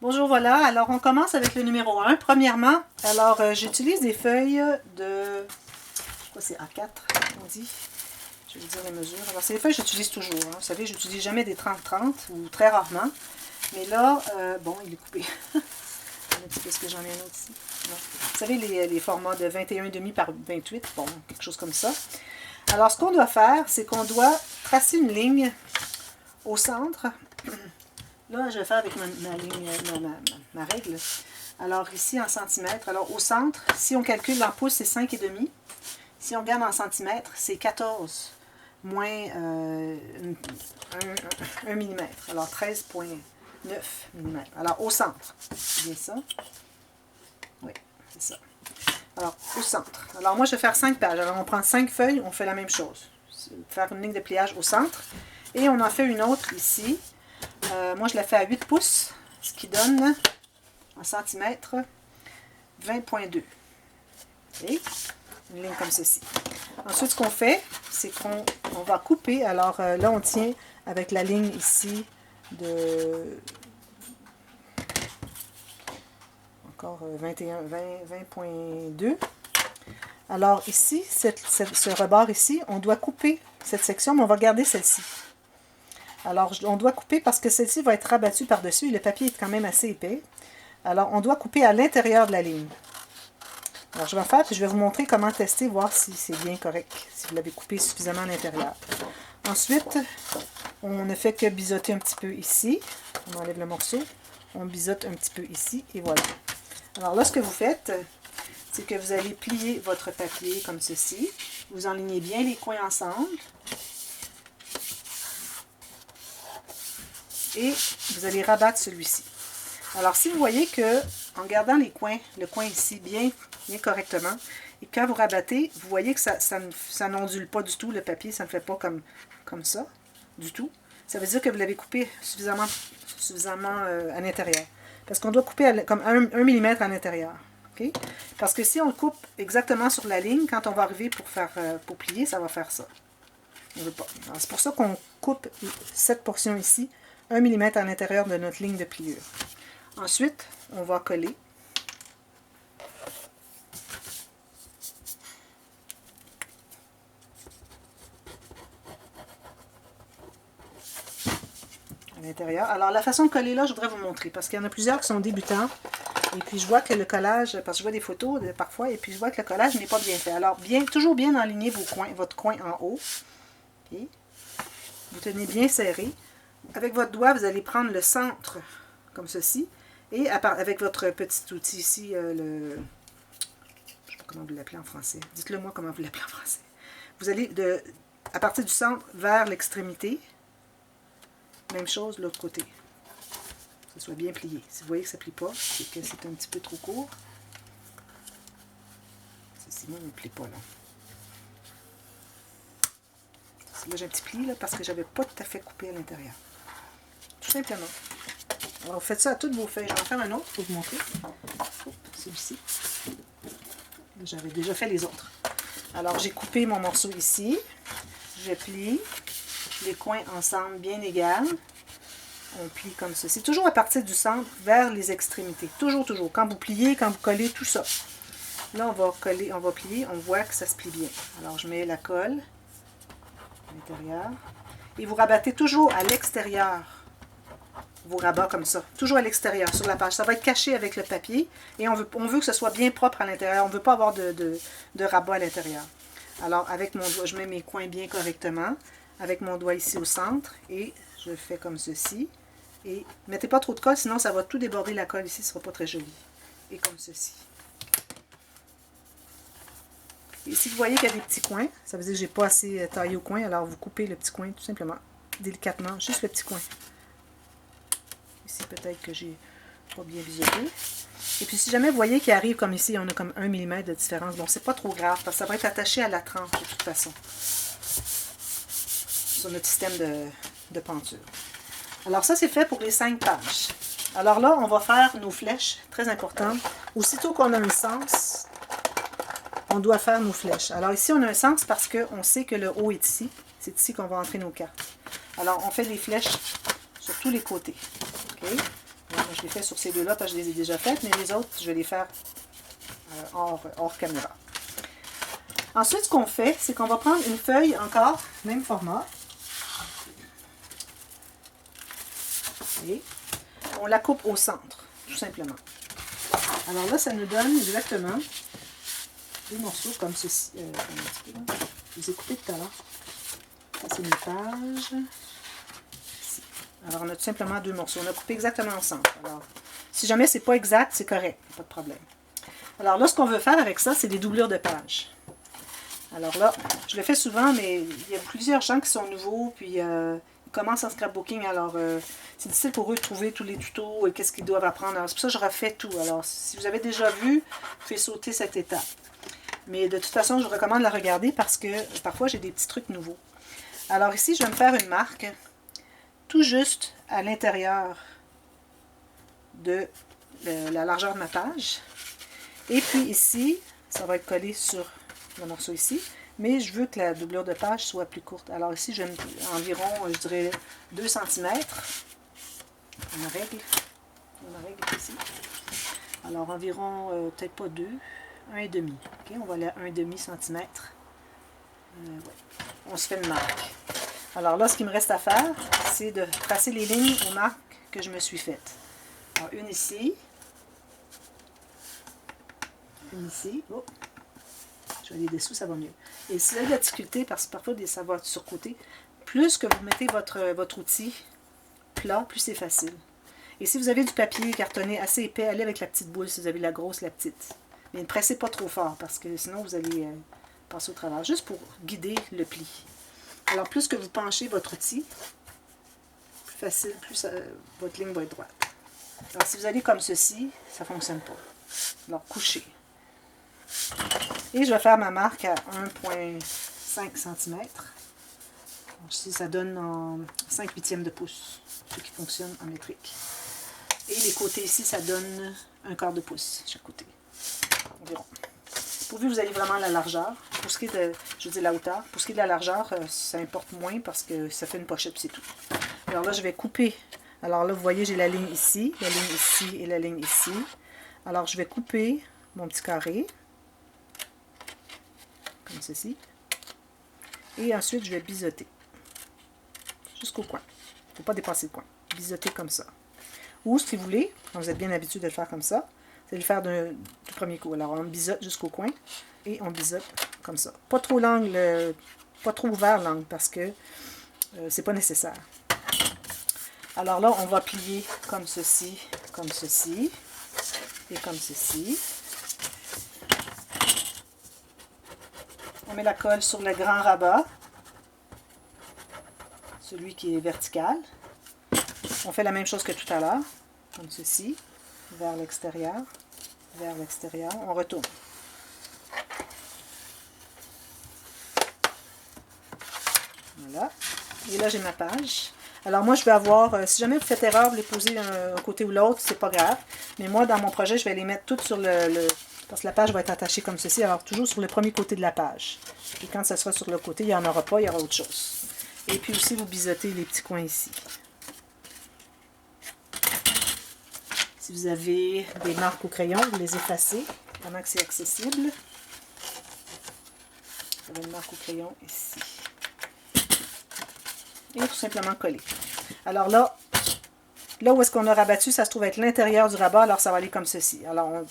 Bonjour, voilà. Alors, on commence avec le numéro 1. Premièrement, alors, j'utilise des feuilles de... Je crois que c'est A4, on dit. Je vais vous dire les mesures. Alors, c'est des feuilles que j'utilise toujours. Hein. Vous savez, je n'utilise jamais des 30-30 ou très rarement. Mais là, bon, il est coupé. Un petit peu, est-ce que j'en ai un autre ici? Non. Vous savez, les formats de 21,5 par 28, bon, quelque chose comme ça. Alors, ce qu'on doit faire, c'est qu'on doit tracer une ligne au centre. Là, je vais faire avec ma ligne, ma règle. Alors, ici, en centimètres. Alors, au centre, si on calcule en pouces, c'est 5,5. Si on regarde en centimètres, c'est 14 moins 1 mm. Alors, 13,9 mm. Alors, au centre. C'est bien ça? Oui, c'est ça. Alors, au centre. Alors, moi, je vais faire 5 pages. Alors, on prend 5 feuilles, on fait la même chose. Faire une ligne de pliage au centre. Et on en fait une autre ici. Moi, je la fais à 8 pouces, ce qui donne, en centimètres, 20,2. Okay? Une ligne comme ceci. Ensuite, ce qu'on fait, c'est qu'on va couper. Alors là, on tient avec la ligne ici de... Encore 20,2. Alors ici, ce rebord ici, on doit couper cette section, mais on va garder celle-ci. Alors, on doit couper parce que celle-ci va être rabattue par-dessus et le papier est quand même assez épais. Alors, on doit couper à l'intérieur de la ligne. Alors, je vais faire, puis je vais vous montrer comment tester, voir si c'est bien correct, si vous l'avez coupé suffisamment à l'intérieur. Ensuite, on ne fait que biseauter un petit peu ici. On enlève le morceau. On biseaute un petit peu ici et voilà. Alors là, ce que vous faites, c'est que vous allez plier votre papier comme ceci. Vous enlignez bien les coins ensemble. Et vous allez rabattre celui-ci. Alors, si vous voyez que, en gardant les coins, le coin ici bien correctement, et quand vous rabattez, vous voyez que ça n'ondule pas du tout le papier, ça ne fait pas comme ça, du tout. Ça veut dire que vous l'avez coupé suffisamment à l'intérieur. Parce qu'on doit couper comme 1 mm à l'intérieur. Okay? Parce que si on le coupe exactement sur la ligne, quand on va arriver pour plier, ça va faire ça. On ne veut pas. C'est pour ça qu'on coupe cette portion ici, 1 mm à l'intérieur de notre ligne de pliure. Ensuite, on va coller. À l'intérieur. Alors, la façon de coller là, je voudrais vous montrer, parce qu'il y en a plusieurs qui sont débutants. Et puis, je vois que le collage, parce que je vois des photos parfois, et puis je vois que le collage n'est pas bien fait. Alors, toujours bien enligner votre coin en haut. Okay. Vous tenez bien serré. Avec votre doigt, vous allez prendre le centre, comme ceci, et avec votre petit outil ici, je ne sais pas comment vous l'appelez en français. Dites-le moi comment vous l'appelez en français. Vous allez, à partir du centre, vers l'extrémité. Même chose de l'autre côté. Que ce soit bien plié. Si vous voyez que ça ne plie pas, c'est que c'est un petit peu trop court. Ceci ne plie pas, là. Là, j'ai un petit pli, là, parce que je n'avais pas tout à fait coupé à l'intérieur. Tout simplement. Alors, vous faites ça à toutes vos feuilles. Je vais en faire un autre pour vous montrer. Celui-ci. J'avais déjà fait les autres. Alors, j'ai coupé mon morceau ici. Je plie les coins ensemble bien égales. On plie comme ceci. Toujours à partir du centre vers les extrémités. Toujours, toujours. Quand vous pliez, quand vous collez, tout ça. Là, on va coller, on va plier. On voit que ça se plie bien. Alors, je mets la colle à l'intérieur. Et vous rabattez toujours à l'extérieur. Vos rabats comme ça. Toujours à l'extérieur, sur la page. Ça va être caché avec le papier. Et on veut que ce soit bien propre à l'intérieur. On ne veut pas avoir de rabat à l'intérieur. Alors, avec mon doigt, je mets mes coins bien correctement. Avec mon doigt ici au centre. Et je fais comme ceci. Et mettez pas trop de colle, sinon ça va tout déborder la colle ici. Ce ne sera pas très joli. Et comme ceci. Et si vous voyez qu'il y a des petits coins, ça veut dire que je n'ai pas assez taillé au coin. Alors, vous coupez le petit coin tout simplement. Délicatement. Juste le petit coin. Ici, peut-être que j'ai pas bien biseauté. Et puis, si jamais vous voyez qu'il arrive comme ici, on a comme 1 mm de différence. Bon, c'est pas trop grave, parce que ça va être attaché à la tranche, de toute façon. Sur notre système de penture. Alors, ça, c'est fait pour les 5 pages. Alors là, on va faire nos flèches, très importantes. Aussitôt qu'on a un sens, on doit faire nos flèches. Alors, ici, on a un sens parce qu'on sait que le haut est ici. C'est ici qu'on va entrer nos cartes. Alors, on fait des flèches sur tous les côtés. OK? On Je les fais sur ces deux-là parce que je les ai déjà faites, mais les autres, je vais les faire hors caméra. Ensuite, ce qu'on fait, c'est qu'on va prendre une feuille encore, même format. Et on la coupe au centre, tout simplement. Alors là, ça nous donne exactement des morceaux comme ceci. Je les ai coupés tout à l'heure. Ça, c'est une page. Ici. Alors, on a tout simplement deux morceaux. On a coupé exactement au centre. Alors, si jamais c'est pas exact, c'est correct. Pas de problème. Alors là, ce qu'on veut faire avec ça, c'est des doublures de pages. Alors là, je le fais souvent, mais il y a plusieurs gens qui sont nouveaux, puis ils commencent en scrapbooking, alors c'est difficile pour eux de trouver tous les tutos et qu'est-ce qu'ils doivent apprendre. Alors c'est pour ça que je refais tout. Alors si vous avez déjà vu, vous pouvez sauter cette étape. Mais de toute façon, je vous recommande de la regarder parce que parfois j'ai des petits trucs nouveaux. Alors ici, je vais me faire une marque tout juste à l'intérieur de la largeur de ma page. Et puis ici, ça va être collé sur le morceau ici, mais je veux que la doublure de page soit plus courte. Alors ici, j'ai environ, je dirais, 2 cm. On règle ici. Alors environ, peut-être pas 2, 1,5. Okay, on va aller à 1,5 cm. Ouais. On se fait une marque. Alors là, ce qu'il me reste à faire, c'est de tracer les lignes aux marques que je me suis faites. Alors une ici. Une ici. Oh. Je vais aller dessous, ça va mieux. Et si vous avez de la difficulté, parce que parfois ça va sur côté, plus que vous mettez votre outil plat, plus c'est facile. Et si vous avez du papier cartonné assez épais, allez avec la petite boule, si vous avez la grosse, la petite. Mais ne pressez pas trop fort, parce que sinon vous allez passer au travers, juste pour guider le pli. Alors plus que vous penchez votre outil, plus facile, plus votre ligne va être droite. Alors si vous allez comme ceci, ça ne fonctionne pas. Alors couchez. Et je vais faire ma marque à 1,5 cm. Ici, ça donne en 5/8 de pouce, ce qui fonctionne en métrique. Et les côtés ici, ça donne 1/4 de pouce, chaque côté, environ. Pourvu que vous ayez vraiment la largeur. Pour ce qui est de, je dis la hauteur, pour ce qui est de la largeur, ça importe moins parce que ça fait une pochette, c'est tout. Alors là, je vais couper. Alors là, vous voyez, j'ai la ligne ici et la ligne ici. Alors, je vais couper mon petit carré. Comme ceci. Et ensuite, je vais biseauter. Jusqu'au coin. Il ne faut pas dépasser le coin. Biseauter comme ça. Ou, si vous voulez, quand vous êtes bien habitué de le faire comme ça, c'est de le faire du premier coup. Alors, on biseaute jusqu'au coin et on biseaute comme ça. Pas trop l'angle, pas trop ouvert l'angle parce que c'est pas nécessaire. Alors là, on va plier comme ceci et comme ceci. On met la colle sur le grand rabat, celui qui est vertical. On fait la même chose que tout à l'heure, comme ceci, vers l'extérieur, on retourne. Voilà. Et là, j'ai ma page. Alors moi, je vais avoir, si jamais vous faites erreur de les poser d'un côté ou l'autre, c'est pas grave. Mais moi, dans mon projet, je vais les mettre toutes sur parce que la page va être attachée comme ceci, alors toujours sur le premier côté de la page. Et quand ça sera sur le côté, il n'y en aura pas, il y aura autre chose. Et puis aussi, vous biseautez les petits coins ici. Si vous avez des marques au crayon, vous les effacez pendant que c'est accessible. Vous avez une marque au crayon ici. Et tout simplement coller. Alors là où est-ce qu'on a rabattu, ça se trouve être l'intérieur du rabat, alors ça va aller comme ceci. Alors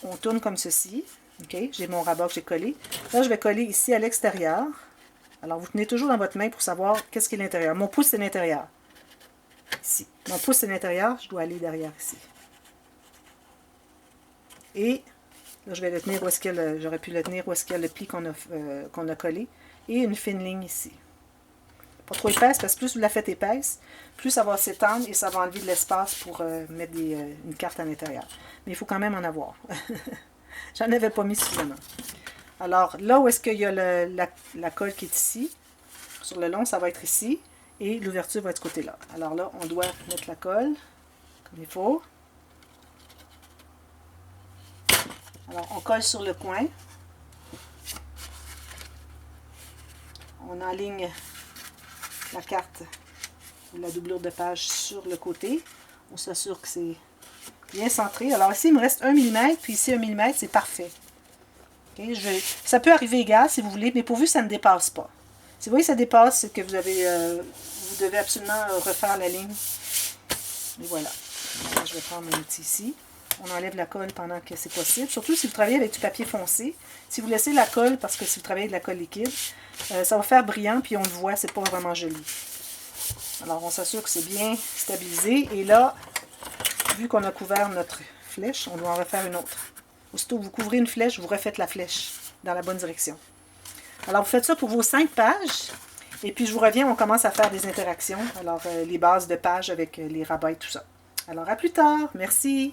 on tourne comme ceci. Ok, j'ai mon rabat que j'ai collé. Là, je vais coller ici à l'extérieur. Alors, vous tenez toujours dans votre main pour savoir qu'est-ce qui est l'intérieur. Mon pouce, c'est l'intérieur. Ici. Mon pouce, c'est l'intérieur. Je dois aller derrière ici. Et là, je vais le tenir où est-ce qu'il y a j'aurais pu le tenir où est-ce qu'il y a le pli qu'on a collé. Et une fine ligne ici. Pas trop épaisse, parce que plus vous la faites épaisse, plus ça va s'étendre et ça va enlever de l'espace pour mettre une carte à l'intérieur. Mais il faut quand même en avoir. J'en avais pas mis suffisamment. Alors, là où est-ce qu'il y a la colle qui est ici, sur le long, ça va être ici, et l'ouverture va être ce côté-là. Alors là, on doit mettre la colle, comme il faut. Alors, on colle sur le coin. On enligne la carte ou la doublure de page sur le côté. On s'assure que c'est bien centré. Alors ici, il me reste 1 mm, puis ici 1 mm, c'est parfait. Okay, ça peut arriver égal si vous voulez, mais pourvu que ça ne dépasse pas. Si vous voyez que ça dépasse, c'est que vous devez absolument refaire la ligne. Et voilà. Alors, je vais prendre mon outil ici. On enlève la colle pendant que c'est possible. Surtout si vous travaillez avec du papier foncé. Si vous laissez la colle, parce que si vous travaillez avec de la colle liquide, ça va faire brillant, puis on le voit, c'est pas vraiment joli. Alors, on s'assure que c'est bien stabilisé. Et là, vu qu'on a couvert notre flèche, on doit en refaire une autre. Aussitôt que vous couvrez une flèche, vous refaites la flèche dans la bonne direction. Alors, vous faites ça pour vos 5 pages. Et puis, je vous reviens, on commence à faire des interactions. Alors, les bases de pages avec les rabats et tout ça. Alors, à plus tard. Merci.